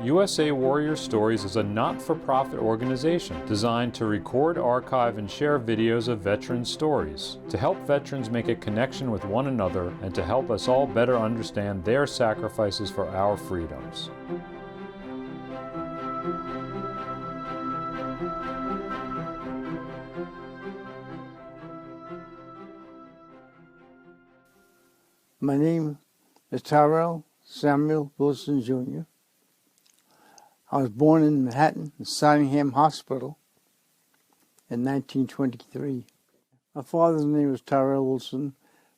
USA Warrior Stories is a not-for-profit organization designed to record, archive, and share videos of veteran stories, to help veterans make a connection with one another and to help us all better understand their sacrifices for our freedoms. My name is Tyrell Samuel Wilson, Jr. I was born in Manhattan, in Sydenham Hospital, in 1923. My father's name was Tyrell Wilson.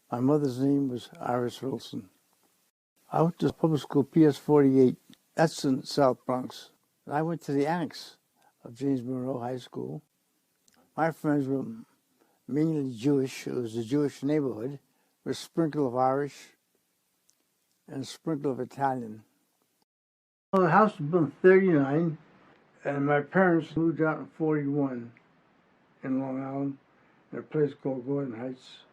My mother's name was Iris Wilson. I went to public school PS 48. That's in South Bronx. I went to the annex of James Monroe High School. My friends were mainly Jewish. It was a Jewish neighborhood with a sprinkle of Irish and a sprinkle of Italian. Well, the house was built in 1939, and my parents moved out in 1941 in Long Island, in a place called Gordon Heights.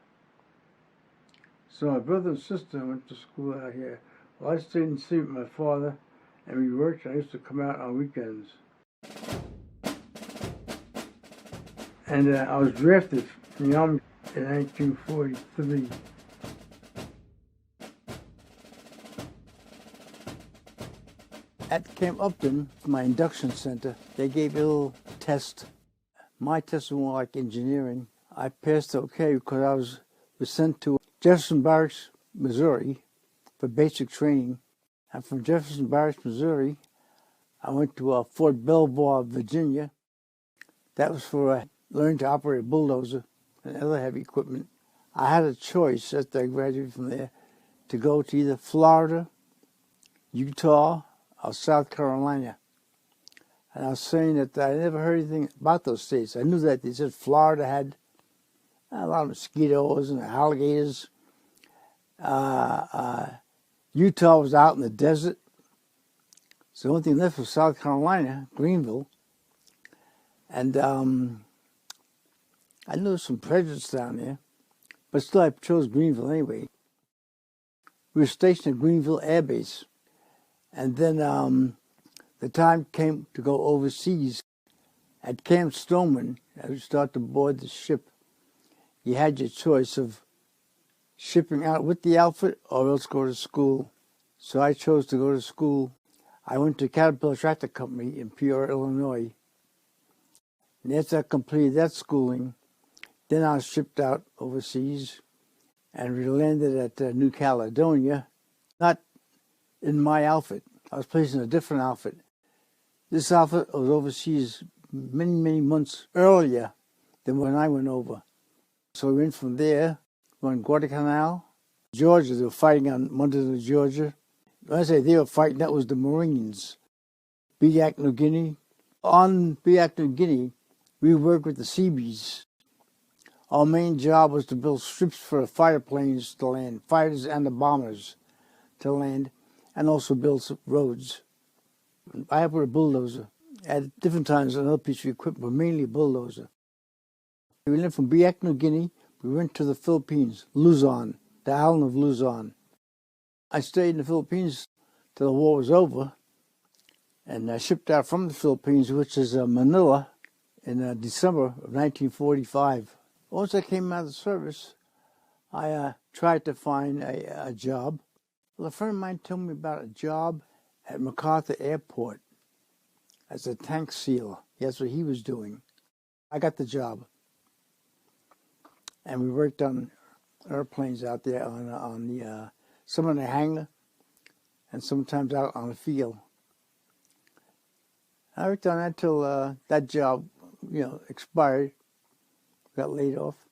So my brother and sister went to school out here. Well, I stayed in the city with my father, and we worked. I used to come out on weekends. And I was drafted from the Army in 1943. At Camp Upton, my induction center, they gave a little test. My test was more like engineering. I passed okay because was sent to Jefferson Barracks, Missouri for basic training. And from Jefferson Barracks, Missouri, I went to Fort Belvoir, Virginia. That was for learning to operate a bulldozer and other heavy equipment. I had a choice after I graduated from there to go to either Florida, Utah, or South Carolina. And I was saying that I never heard anything about those states. I knew that they said Florida had a lot of mosquitoes and alligators. Utah was out in the desert. So the only thing left was South Carolina, Greenville. And I knew there was some prejudice down there, but still I chose Greenville anyway. We were stationed at Greenville Air Base. And then the time came to go overseas. At Camp Stoneman, as we started to board the ship, you had your choice of shipping out with the outfit or else go to school. So I chose to go to school. I went to Caterpillar Tractor Company in Peoria, Illinois. And after I completed that schooling, then I was shipped out overseas and we landed at New Caledonia, not in my outfit. I was placed in a different outfit. This outfit was overseas many, many months earlier than when I went over. So we went from there, on Guadalcanal, Georgia. They were fighting on Monday, Georgia. When I say they were fighting, that was the Marines. Biak, New Guinea. On Biak, New Guinea, we worked with the Seabees. Our main job was to build strips for the fighter planes to land, fighters and the bombers to land, and also build some roads. I operate a bulldozer. At different times, another piece of equipment, but mainly a bulldozer. We went from Biak, New Guinea. We went to the Philippines, Luzon, the island of Luzon. I stayed in the Philippines till the war was over, and I shipped out from the Philippines, which is Manila, in December of 1945. Once I came out of the service, I tried to find a job. Well, a friend of mine told me about a job at MacArthur Airport as a tank sealer. That's what he was doing. I got the job. And we worked on airplanes out there on the some in the hangar and sometimes out on the field. I worked on that till that job, expired. Got laid off.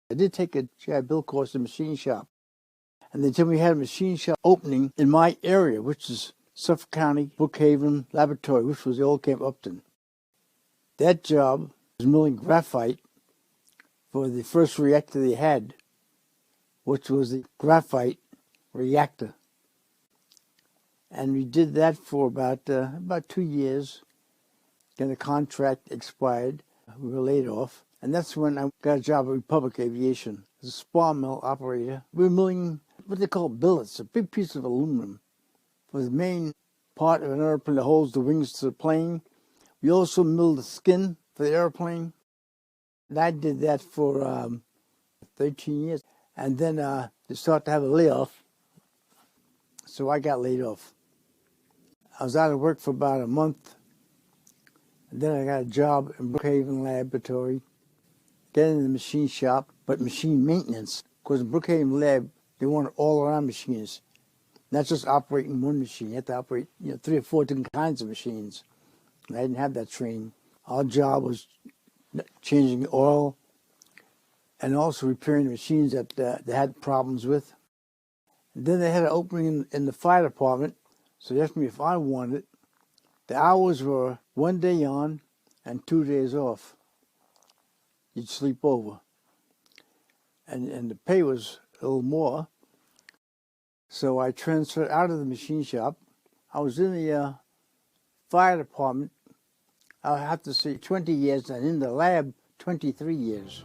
I did take a GI Bill course in machine shop. And they told me we had a machine shop opening in my area, which is Suffolk County, Brookhaven Laboratory, which was the old Camp Upton. That job was milling graphite for the first reactor they had, which was the graphite reactor. And we did that for about 2 years. Then the contract expired. We were laid off. And that's when I got a job at Republic Aviation as a spar mill operator. We were milling what they call billets, a big piece of aluminum for the main part of an airplane that holds the wings to the plane. We also milled the skin for the airplane. And I did that for 13 years. And then they started to have a layoff, so I got laid off. I was out of work for about a month, and then I got a job in Brookhaven Laboratory, getting in the machine shop, but machine maintenance. Because in Brookhaven Lab, they wanted all-around machines, not just operating one machine. You have to operate 3 or 4 different kinds of machines. And I didn't have that training. Our job was changing oil and also repairing the machines that they had problems with. And then they had an opening in the fire department, so they asked me if I wanted it. The hours were 1 day on and 2 days off. You'd sleep over. And the pay was a little more. So I transferred out of the machine shop. I was in the fire department, I have to say 20 years, and in the lab, 23 years.